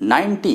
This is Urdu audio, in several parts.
90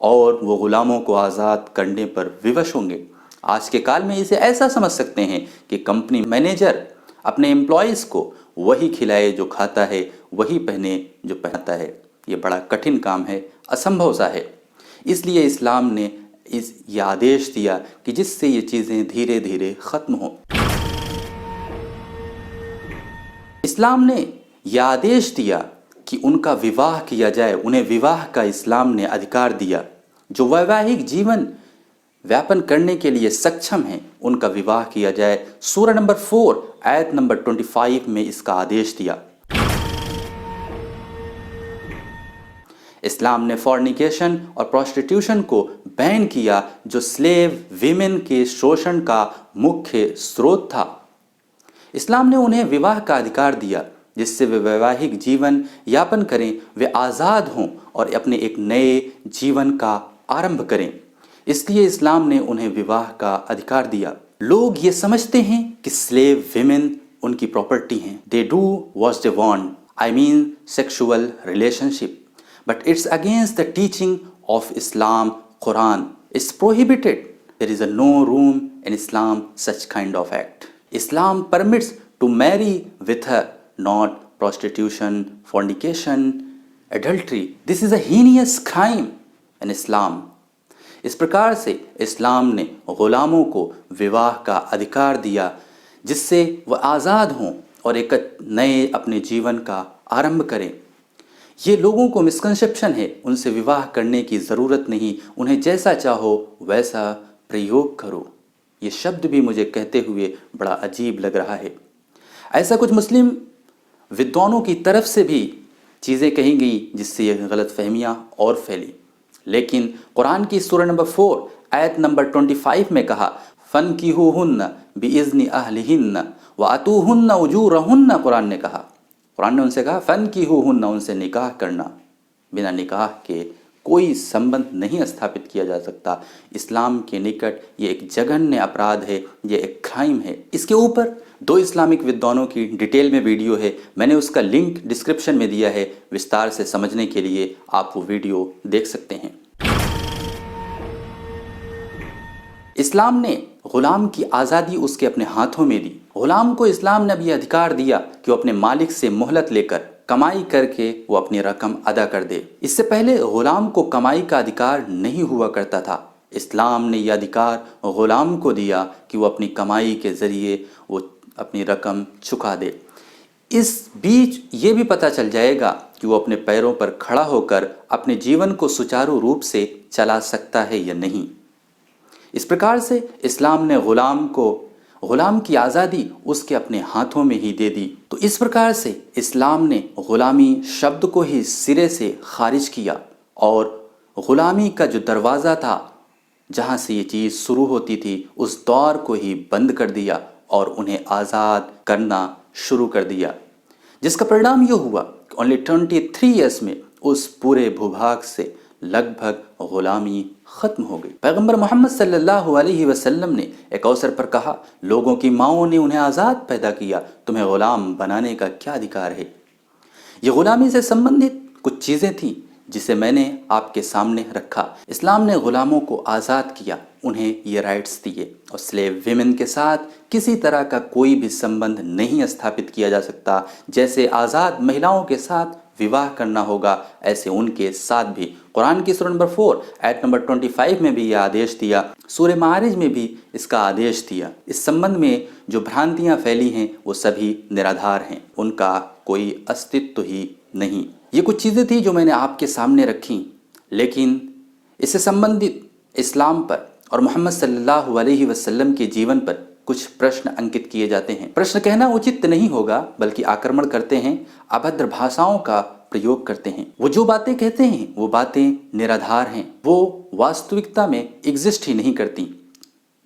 اور وہ غلاموں کو آزاد کرنے پر ووش ہوں گے۔ آج کے کال میں اسے ایسا سمجھ سکتے ہیں کہ کمپنی مینیجر اپنے امپلائیز کو وہی کھلائے جو کھاتا ہے، وہی پہنے جو پہنتا ہے۔ یہ بڑا کٹھن کام ہے، اسمبھو سا ہے۔ اس لیے اسلام نے یہ آدیش دیا کہ جس سے یہ چیزیں دھیرے دھیرے ختم ہوں۔ اسلام نے یہ آدیش دیا کہ ان کا وواہ کیا جائے، انہیں وواہ کا اسلام نے ادھیکار دیا۔ جو ویواہک جیون ویاپن کرنے کے لیے سکچم ہیں ان کا وواہ کیا جائے۔ سورہ نمبر 4 آیت نمبر 25 میں اس کا آدیش دیا۔ اسلام نے فورنیکیشن اور پروسٹیٹیوشن کو بین کیا جو سلیو ویمن کے شوشن کا مکھیہ سروت تھا۔ اسلام نے انہیں وواہ کا ادھیکار دیا جس سے وہ ویواہک جیون یاپن کریں، وہ آزاد ہوں اور اپنے ایک نئے جیون کا آرمبھ کریں۔ اس لیے اسلام نے انہیں وواہ کا ادھیکار دیا۔ لوگ یہ سمجھتے ہیں کہ سلیو ویمن ان کی پراپرٹی ہیں۔ They do what they want. I mean sexual relationship. But it's against the teaching of Islam. Quran is prohibited. There is no room in Islam such kind of act. Islam permits to marry with her, not prostitution, fornication, adultery. This is a heinous crime in Islam. اس پرکار سے اسلام نے غلاموں کو وواہ کا ادھیکار دیا جس سے وہ آزاد ہوں اور ایک نئے اپنے جیون کا آرمبھ کریں۔ یہ لوگوں کو مسکنسیپشن ہے، ان سے وواہ کرنے کی ضرورت نہیں، انہیں جیسا چاہو ویسا پریوگ کرو۔ یہ شبد بھی مجھے کہتے ہوئے بڑا عجیب لگ رہا ہے۔ ایسا کچھ مسلم ودوانوں کی طرف سے بھی چیزیں کہی گئیں جس سے یہ غلط فہمیاں اور پھیلی، لیکن قرآن کی سورہ نمبر 4 آیت نمبر 25 میں کہا فَانْكِحُوهُنَّ بِإِذْنِ أَهْلِهِنَّ وَآتُوهُنَّ أُجُورَهُنَّ۔ قرآن نے ان سے کہا فَانْكِحُوهُنَّ، ان سے نکاح کرنا، بنا نکاح کے کوئی سمبند نہیں استھاپت کیا جا سکتا۔ اسلام کے نکٹ یہ ایک جگن اپرادھ ہے، یہ ایک کرائم ہے۔ اس کے اوپر 2 اسلامک ودوانوں کی ڈیٹیل میں ویڈیو ہے، میں نے اس کا لنک ڈسکرپشن میں دیا ہے، وستار سے سمجھنے کے لیے آپ وہ ویڈیو دیکھ سکتے ہیں۔ اسلام نے غلام کی آزادی اس کے اپنے ہاتھوں میں دی۔ غلام کو اسلام نے بھی ادھیکار دیا کہ وہ اپنے مالک سے مہلت لے کر کمائی کر کے وہ اپنی رقم ادا کر دے۔ اس سے پہلے غلام کو کمائی کا ادھیکار نہیں ہوا کرتا تھا۔ اسلام نے یہ ادھیکار غلام کو دیا کہ وہ اپنی کمائی کے ذریعے وہ اپنی رقم چکا دے۔ اس بیچ یہ بھی پتہ چل جائے گا کہ وہ اپنے پیروں پر کھڑا ہو کر اپنے جیون کو سچارو روپ سے چلا سکتا ہے یا نہیں۔ اس پرکار سے اسلام نے غلام کی آزادی اس کے اپنے ہاتھوں میں ہی دے دی۔ تو اس پرکار سے اسلام نے غلامی شبد کو ہی سرے سے خارج کیا اور غلامی کا جو دروازہ تھا جہاں سے یہ چیز شروع ہوتی تھی اس دور کو ہی بند کر دیا اور انہیں آزاد کرنا شروع کر دیا، جس کا پرنام یہ ہوا کہ اونلی 23 ایئرس میں اس پورے بھوبھاگ سے لگ بھگ غلامی ختم ہو گئی۔ پیغمبر محمد صلی اللہ علیہ وسلم نے ایک اوسر پر کہا لوگوں کی ماؤں نے انہیں آزاد پیدا کیا، تمہیں غلام بنانے کا کیا ادھیکار ہے؟ یہ غلامی سے سمبندھت کچھ چیزیں تھیں جسے میں نے آپ کے سامنے رکھا۔ اسلام نے غلاموں کو آزاد کیا، انہیں یہ رائٹس دیے، اور سلیو ویمن کے ساتھ کسی طرح کا کوئی بھی سمبندھ نہیں استھاپت کیا جا سکتا۔ جیسے آزاد مہیلاؤں کے ساتھ وواہ کرنا ہوگا ایسے ان کے ساتھ بھی۔ قرآن کی سورہ نمبر 4 آیت نمبر 25 میں بھی یہ آدیش دیا، سورہ معارج میں بھی اس کا آدیش دیا۔ اس سمبندھ میں جو بھرانتیاں پھیلی ہیں وہ سبھی نرادھار ہیں، ان کا کوئی استتو ہی نہیں۔ یہ کچھ چیزیں تھیں جو میں نے آپ کے سامنے رکھیں، لیکن اس سے سمبندھت اسلام پر اور محمد صلی اللہ علیہ وسلم کے جیون پر کچھ پرشن انکت کیے جاتے ہیں۔ پرشن کہنا اچت نہیں ہوگا، بلکہ آکرمن کرتے ہیں، ابھدر بھاشاؤں کا پریوگ کرتے ہیں۔ وہ جو باتیں کہتے ہیں وہ باتیں نرادھار ہیں، وہ واستوکتا میں ایگزسٹ ہی نہیں کرتی۔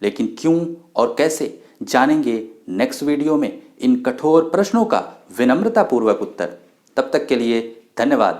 لیکن کیوں اور کیسے جانیں گے نیکسٹ ویڈیو میں ان کٹھور پرشنوں کا ونمرتا پوروک اتر۔ تب تک کے لیے دھنیہ واد۔